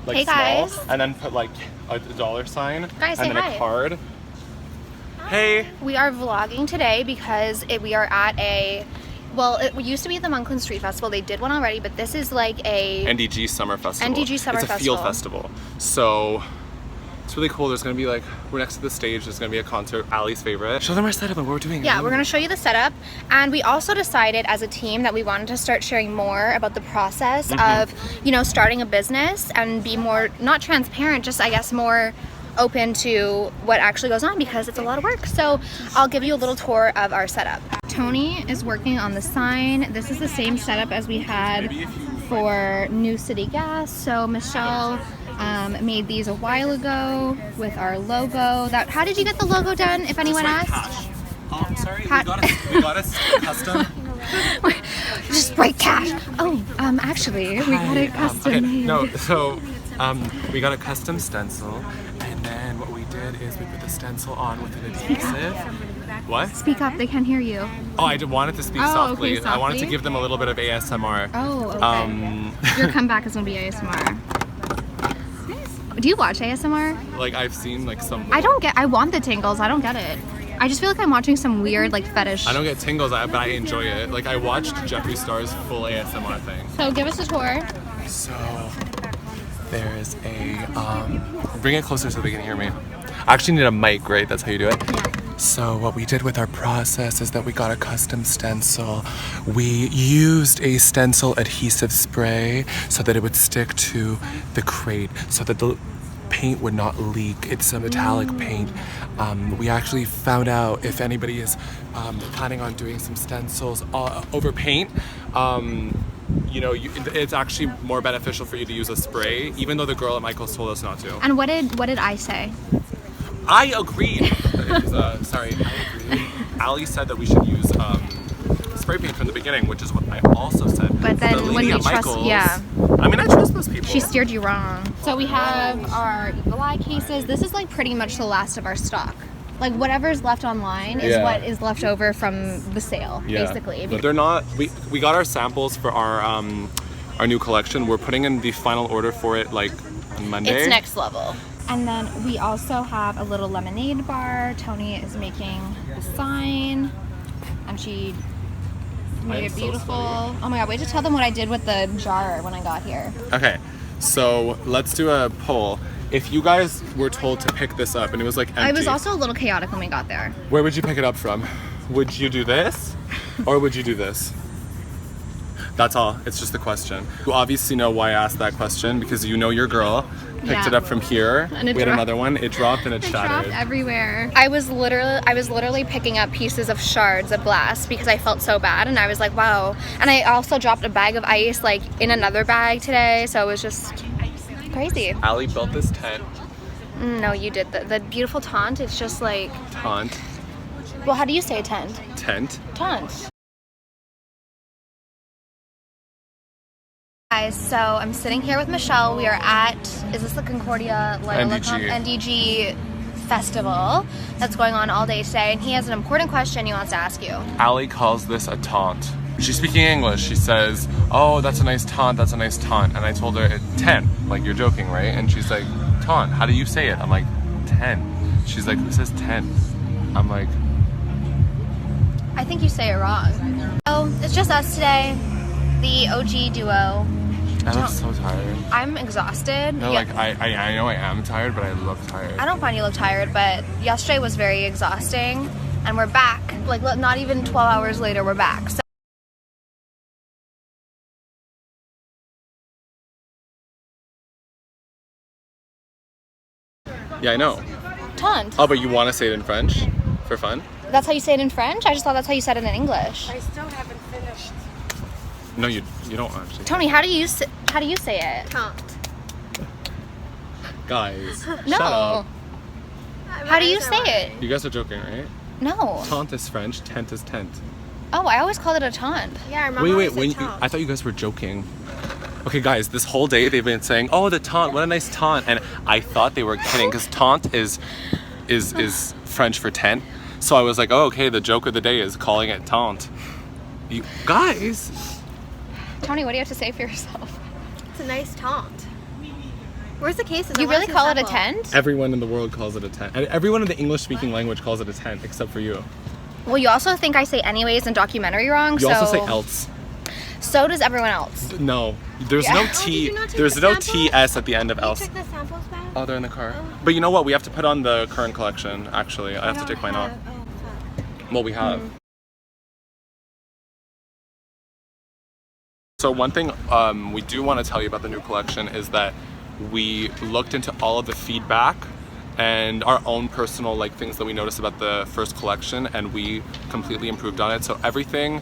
like hey small, guys. and then put like a dollar sign Guys, and say then hi. a card. Hey. We are vlogging today because we are at a, well, it used to be the Monkland Street Festival. They did one already, but this is like a NDG Summer Festival. NDG Summer It's a Festival. field festival. So it's really cool. There's gonna be like, we're next to the stage. There's gonna be a concert. Allie's favorite. Show them our setup and what we're doing. Yeah, we're gonna show you the setup. And we also decided as a team that we wanted to start sharing more about the process of, you know, starting a business and be more, not transparent, just I guess more open to what actually goes on because it's a lot of work. So I'll give you a little tour of our setup. Tony is working on the sign. This is the same setup as we had for New City Gas. So Michel made these a while ago with our logo. How did you get the logo done, if anyone asked? Oh, I'm sorry. We got a custom. Just write cash. Oh, actually, we got it custom made. No, so we got a custom stencil, and then what we did is we put the stencil on with an adhesive. What? Speak up, they can't hear you. Oh, I wanted to speak Oh, softly. okay, I wanted to softly? give them a little bit of ASMR. Oh, okay. Your comeback is gonna be ASMR. Do you watch ASMR? Like I've seen like some. I want the tingles, I don't get it. I just feel like I'm watching some weird like fetish. I don't get tingles, but I enjoy it. Like I watched Jeffree Star's full ASMR thing. So give us a tour. So there's a bring it closer so they can hear me. I actually need a mic, right? That's how you do it. So what we did with our process is that we got a custom stencil. We used a stencil adhesive spray so that it would stick to the crate, so that the paint would not leak. It's a metallic paint. We actually found out if anybody is planning on doing some stencils over paint, you know, it's actually more beneficial for you to use a spray, even though the girl at Michael's told us not to. And what did I say? I agreed. Sorry, I agreed. Allie said that we should use spray paint from the beginning, which is what I also said. But then the when lady we at trust, Michael's, yeah. I mean, I trust those people. She steered you wrong. So we have our Evil Eye cases. This is like pretty much the last of our stock. Like whatever's left online is what is left over from the sale, basically. But they're not. We got our samples for our new collection. We're putting in the final order for it like on Monday. It's next level. And then we also have a little lemonade bar. Tony is making the sign, and she made it beautiful. Oh my god, wait to tell them what I did with the jar when I got here. Okay, so let's do a poll. If you guys were told to pick this up and it was like empty, I was also a little chaotic when we got there. where would you pick it up from? Would you do this or would you do this? That's all. It's just a question. You obviously know why I asked that question because you know your girl picked it up from here. And we had another one. It dropped and it shattered. Dropped everywhere. I was literally picking up pieces of shards of glass because I felt so bad, and I was like, wow. And I also dropped a bag of ice like in another bag today, so it was just crazy. Allie built this tent. No, you did the beautiful taunt. It's just like Taunt. Well, how do you say tent? Tent. Taunt. Guys, so I'm sitting here with Michelle. We are at, is this the Concordia NDG Festival that's going on all day today, and he has an important question he wants to ask you. Allie calls this a taunt. She's speaking English. She says, oh, that's a nice taunt, that's a nice taunt. And I told her, 10, like you're joking, right? And she's like, taunt, how do you say it? I'm like, 10. She's like, who says 10? I'm like, I think you say it wrong. Oh, it's just us today, the OG duo. I look so tired. I'm exhausted. No, like I know I am tired, but I look tired. I don't find you look tired, but yesterday was very exhausting, and we're back. Like not even 12 hours later, we're back. So yeah, I know. Taunt. Oh, but you want to say it in French for fun? That's how you say it in French? I just thought that's how you said it in English. I still haven't finished. No, you don't actually. Tony, how do you say it? Taunt. Guys, No. shut up. How do you say it? You guys are joking, right? No. Taunt is French, tent is tent. Oh, I always called it a taunt. Yeah, I remember. Wait, I thought you guys were joking. Okay, guys, this whole day they've been saying, "Oh, the taunt, what a nice taunt," and I thought they were kidding because taunt is French for tent. So I was like, "Oh, okay, the joke of the day is calling it taunt." You guys. Tony, what do you have to say for yourself? It's a nice taunt. Where's the cases? You really call it a tent? Everyone in the world calls it a tent. And everyone in the English-speaking language calls it a tent, except for you. Well, you also think I say anyways in documentary wrong, You also say else. So does everyone else. No, there's no T. There's no TS at the end of else. Took the samples back? Oh, they're in the car. But you know what? We have to put on the current collection, actually. I have to take mine off. Well, we have. So one thing we do want to tell you about the new collection is that we looked into all of the feedback and our own personal like things that we noticed about the first collection, and we completely improved on it. So everything,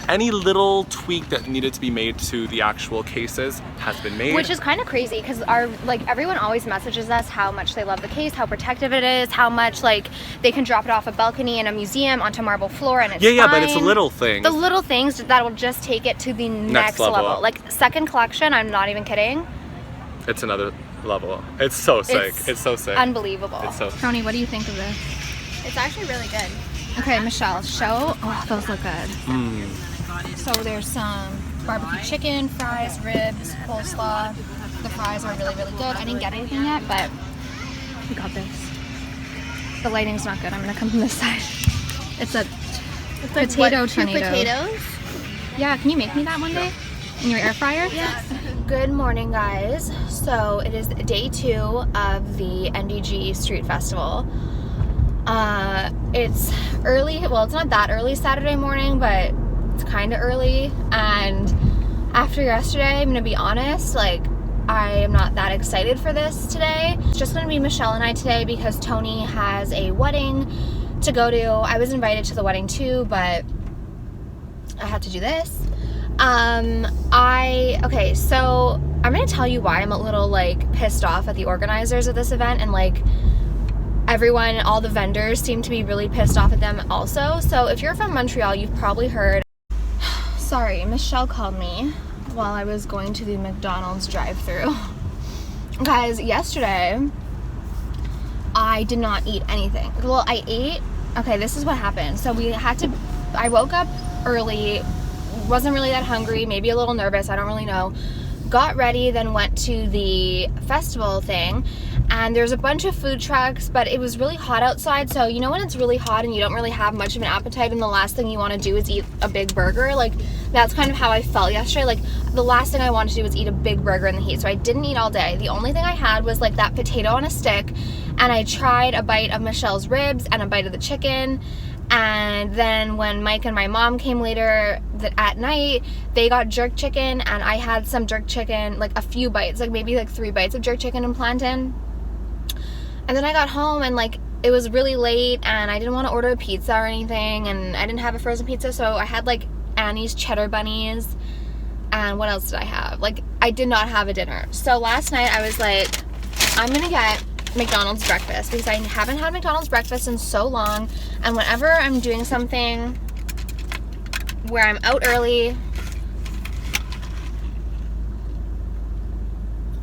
any little tweak that needed to be made to the actual cases has been made. Which is kind of crazy because everyone always messages us how much they love the case, how protective it is, how much like they can drop it off a balcony in a museum onto marble floor and it's yeah, fine. But it's a little thing. The little things that will just take it to the next level. Like second collection, I'm not even kidding. It's another level. It's so sick. It's so sick. Unbelievable. It's so sick. Tony, what do you think of this? It's actually really good. Okay, Michelle, show. Oh, those look good. So there's some barbecue chicken, fries, ribs, coleslaw. The fries are really, really good. I didn't get anything yet, but we got this. The lighting's not good. I'm gonna come from this side. It's a potato tornado. 2 potatoes? Yeah, can you make me that one day? In your air fryer? Yes. Good morning, guys. So it is day 2 of the NDG Street Festival. It's early. Well, it's not that early Saturday morning, but it's kind of early. And after yesterday, I'm gonna be honest, like I am not that excited for this today. It's just gonna be Michelle and I today because Tony has a wedding to go to. I was invited to the wedding too, but I had to do this. Okay, so I'm gonna tell you why I'm a little like pissed off at the organizers of this event, and like everyone, all the vendors seem to be really pissed off at them also. So if you're from Montreal, you've probably heard. Sorry, Michelle called me while I was going to the McDonald's drive-thru. Guys, yesterday I did not eat anything. Well, I ate. Okay, this is what happened. So I woke up early. Wasn't really that hungry, maybe a little nervous, I don't really know. Got ready, then went to the festival thing, and there's a bunch of food trucks, but it was really hot outside. So you know when it's really hot and you don't really have much of an appetite and the last thing you want to do is eat a big burger? Like that's kind of how I felt yesterday. Like the last thing I wanted to do was eat a big burger in the heat. So I didn't eat all day. The only thing I had was like that potato on a stick, and I tried a bite of Michelle's ribs and a bite of the chicken. And then when Mike and my mom came later at night, they got jerk chicken, and I had some jerk chicken, like a few bites, like maybe like 3 bites of jerk chicken and plantain. And then I got home and like it was really late and I didn't want to order a pizza or anything, and I didn't have a frozen pizza, so I had like Annie's cheddar bunnies. And what else did I have? Like I did not have a dinner. So last night I was like, I'm gonna get McDonald's breakfast because I haven't had McDonald's breakfast in so long, and whenever I'm doing something where I'm out early,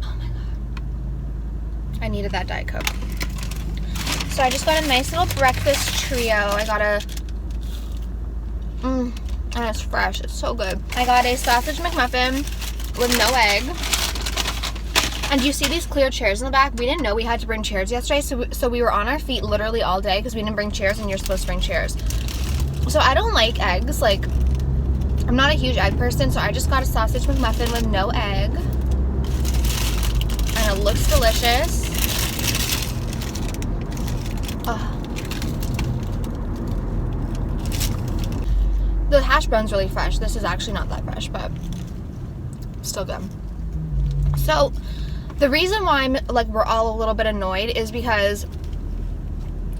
oh my god, I needed that Diet Coke. So I just got a nice little breakfast trio. I got and it's fresh, it's so good. I got a sausage McMuffin with no egg. And you see these clear chairs in the back? We didn't know we had to bring chairs yesterday, so we were on our feet literally all day because we didn't bring chairs, and you're supposed to bring chairs. So I don't like eggs. Like, I'm not a huge egg person, so I just got a sausage McMuffin with no egg. And it looks delicious. Oh. The hash brown's really fresh. This is actually not that fresh, but still good. So the reason why I'm like we're all a little bit annoyed is because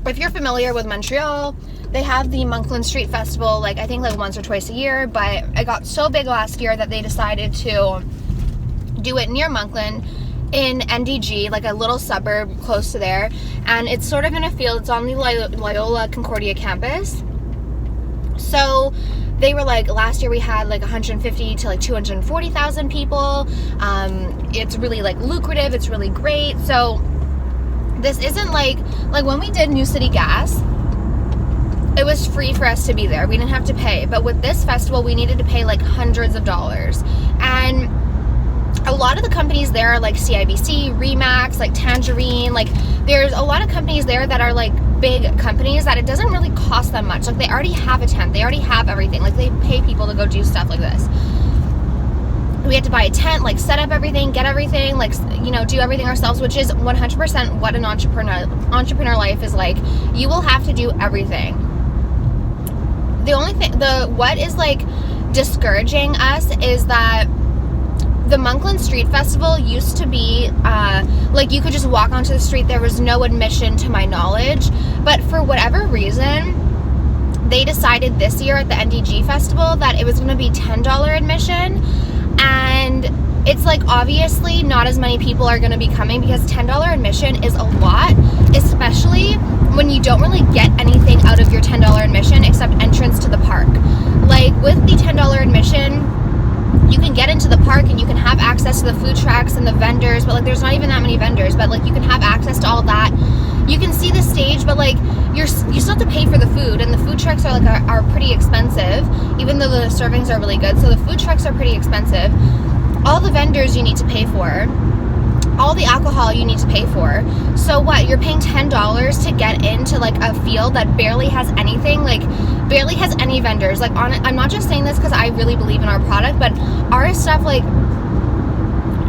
if you're familiar with Montreal, they have the Moncton Street Festival like I think like once or twice a year, but it got so big last year that they decided to do it near Moncton in NDG, like a little suburb close to there, and it's sort of in a field. It's on the Loyola Concordia campus. So they were like, last year we had like 150 to like 240,000 people. It's really like lucrative. It's really great. So this isn't like when we did New City Gas, it was free for us to be there. We didn't have to pay. But with this festival, we needed to pay like hundreds of dollars. And a lot of the companies there are like CIBC, REMAX, FAQS, like Tangerine, like there's a lot of companies there that are like big companies that it doesn't really cost them much. Like they already have a tent, they already have everything, like they pay people to go do stuff like this. We had to buy a tent, like set up everything, get everything, like, you know, do everything ourselves, which is 100% what an entrepreneur life is like. You will have to do everything. The only thing, what is like discouraging us is that the Monkland Street Festival used to be like you could just walk onto the street. There was no admission to my knowledge, but for whatever reason they decided this year at the NDG Festival that it was going to be $10 admission, and it's like obviously not as many people are going to be coming because $10 admission is a lot, especially when you don't really get anything out of your $10 admission except entrance to the park. Like with the $10 admission, you can get into the park and you can have access to the food trucks and the vendors, but like there's not even that many vendors, but like you can have access to all that. You can see the stage, but like you still have to pay for the food, and the food trucks are like are pretty expensive, even though the servings are really good. So the food trucks are pretty expensive. All the vendors you need to pay for. All the alcohol you need to pay for. So what, you're paying $10 to get into like a field that barely has anything, like barely has any vendors. Like I'm not just saying this because I really believe in our product, but our stuff like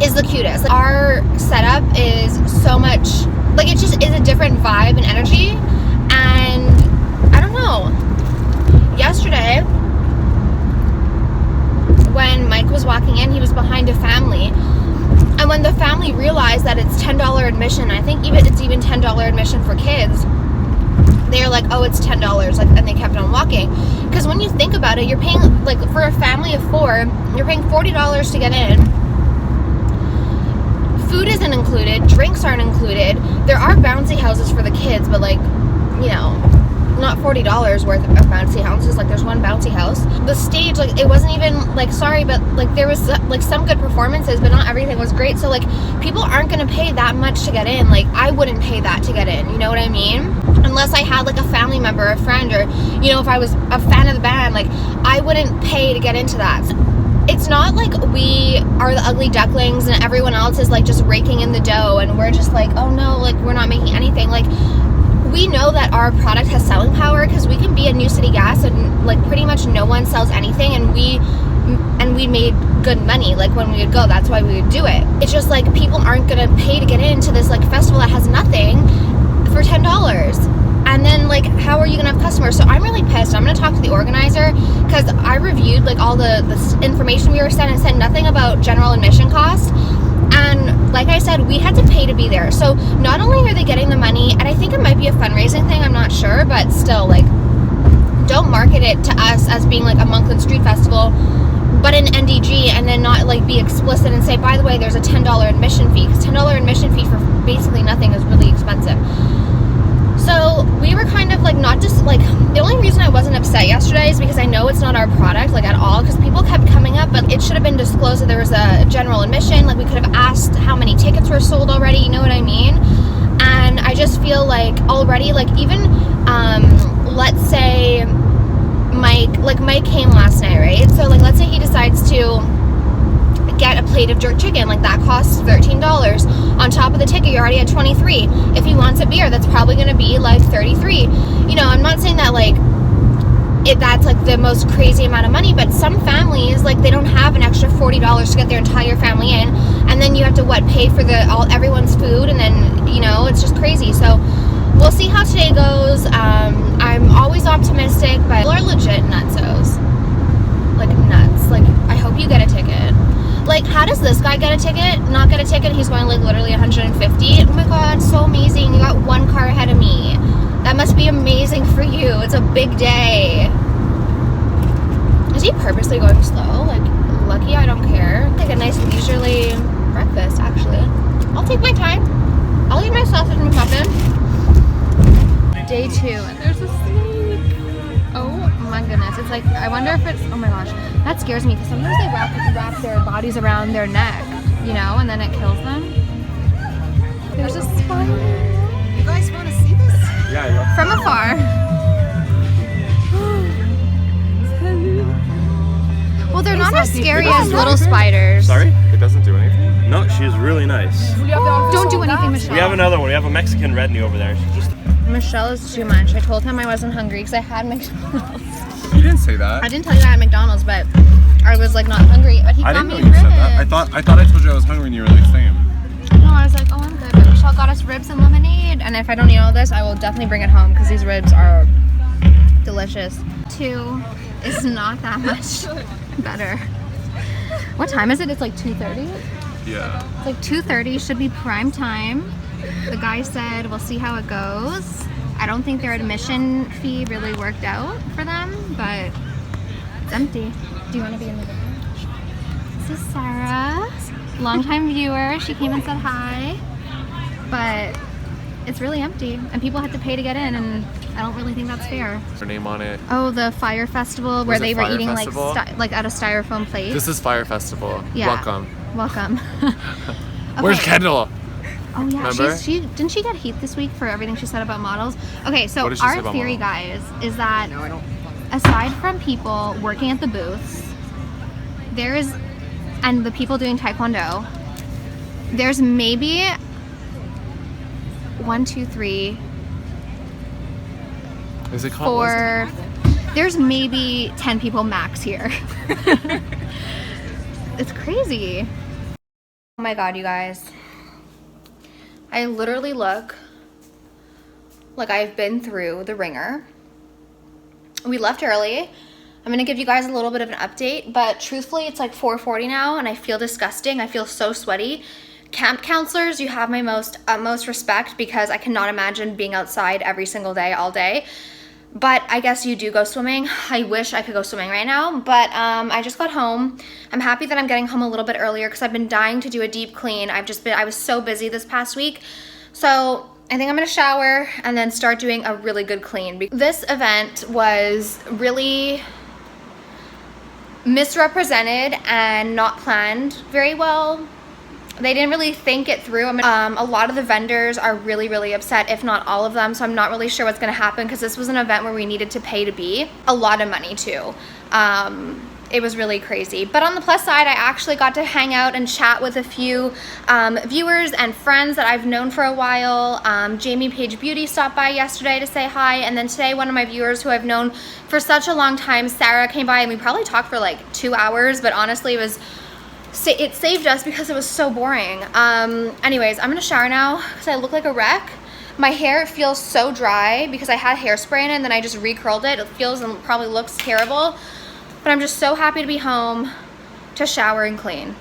is the cutest. Like, our setup is so much, like it just is a different vibe and energy, and I don't know. Yesterday when Mike was walking in, he was behind a family. And when the family realized that it's $10 admission, I think it's even $10 admission for kids, they're like, oh, it's $10, like, and they kept on walking. Because when you think about it, you're paying, like, for a family of 4, you're paying $40 to get in. Food isn't included, drinks aren't included. There are bouncy houses for the kids, but like, you know, not $40 worth of bouncy houses. Like there's one bouncy house. The stage, like it wasn't even like, sorry, but like there was like some good performances, but not everything was great. So like people aren't gonna pay that much to get in. Like I wouldn't pay that to get in, you know what I mean? Unless I had like a family member, a friend, or you know, if I was a fan of the band, like I wouldn't pay to get into that. It's not like we are the ugly ducklings and everyone else is like just raking in the dough and we're just like, oh no, like we're not making anything. Like we know that our product has selling power because we can be at New City Gas and like pretty much no one sells anything, and we made good money. Like when we would go, that's why we would do it. It's just like people aren't gonna pay to get into this like festival that has nothing for $10. And then like how are you gonna have customers? So I'm really pissed. I'm gonna talk to the organizer because I reviewed like all the information we were sent and said nothing about general admission cost. And like I said, we had to pay to be there. So not only are they getting the money, and I think it might be a fundraising thing, I'm not sure, but still, like, don't market it to us as being like a Monkland Street Festival, but an NDG, and then not like be explicit and say, by the way, there's a $10 admission fee, because $10 admission fee for basically nothing is really expensive. So we were kind of like not just like, the only reason I wasn't upset yesterday is because I know it's not our product like at all, because people kept coming up, but it should have been disclosed that there was a general admission. Like we could have asked how many tickets were sold already, you know what I mean? And I just feel like already, like even let's say Mike came last night, right? So like let's say he decides to get a plate of jerk chicken, like that costs $13. On top of the ticket, you're already at $23. If he wants a beer, that's probably going to be like $33. You know, I'm not saying that like that's like the most crazy amount of money, but some families, like they don't have an extra $40 to get their entire family in, and then you have to pay for everyone's food, and then, you know, it's just crazy. So we'll see how today goes. I'm always optimistic, but people are legit nutsos. Like nuts. Like I hope you get a ticket. Like, how does this guy get a ticket? Not get a ticket? He's going like literally 150. Oh my god, so amazing. You got one car ahead of me. That must be amazing for you. It's a big day. Is he purposely going slow? Like, lucky I don't care. Like a nice leisurely breakfast, actually. I'll take my time. I'll eat my sausage and muffin. Day 2, and there's a snake. Oh my goodness. It's like, I wonder if it's, oh my gosh. That scares me because sometimes they wrap their bodies around their neck, you know, and then it kills them. There's a spider. You guys want to see this? Yeah, I love From afar. Well, they're not as scary as little spiders. Sorry? It doesn't do anything? No, she's really nice. Don't do anything, Michelle. We have another one. We have a Mexican redney over there. She's just... Michelle is too much. I told him I wasn't hungry because I had McDonald's. You didn't say that. I didn't tell you I had McDonald's, but I was like not hungry. But he I got didn't know me you ribs. said that. I thought I told you I was hungry and you were like, same. No, I was like, oh, I'm good. But Michelle got us ribs and lemonade. And if I don't eat all this, I will definitely bring it home because these ribs are delicious. 2 is not that much better. What time is it? It's like 2:30. Yeah. It's like 2:30. Should be prime time. The guy said we'll see how it goes. I don't think their admission fee really worked out for them, but it's empty. Do you want to be in the video? This is Zara, longtime viewer. She came and said hi, but it's really empty, and people had to pay to get in, and I don't really think that's fair. Her name on it. Oh, the Fire Festival where Was it they were Fire eating Festival? like out of styrofoam plates. This is Fire Festival. Yeah. Welcome. Welcome. Where's Okay. Kendall? Oh yeah, Remember? she didn't she get heat this week for everything she said about models? Okay, so What did she say our about theory, models? guys, is that aside from people working at the booths, there is, and the people doing taekwondo, there's maybe 1, 2, 3, Is it called? 4. There's maybe 10 people max here. It's crazy. Oh my god, you guys. I literally look like I've been through the ringer. We left early. I'm gonna give you guys a little bit of an update, but truthfully, it's like 4:40 now and I feel disgusting. I feel so sweaty. Camp counselors, you have my utmost respect because I cannot imagine being outside every single day, all day. But I guess you do go swimming. I wish I could go swimming right now, but I just got home. I'm happy that I'm getting home a little bit earlier because I've been dying to do a deep clean. I was so busy this past week. So I think I'm gonna shower and then start doing a really good clean. This event was really misrepresented and not planned very well. They didn't really think it through. A lot of the vendors are really, really upset, if not all of them, so I'm not really sure what's gonna happen because this was an event where we needed to pay to be. A lot of money too. It was really crazy. But on the plus side, I actually got to hang out and chat with a few viewers and friends that I've known for a while. Jamie Page Beauty stopped by yesterday to say hi, and then today one of my viewers who I've known for such a long time, Sarah, came by, and we probably talked for like 2 hours, but honestly it saved us because it was so boring. Anyways, I'm gonna shower now because I look like a wreck. My hair feels so dry because I had hairspray in it and then I just recurled it. It feels and probably looks terrible, but I'm just so happy to be home to shower and clean.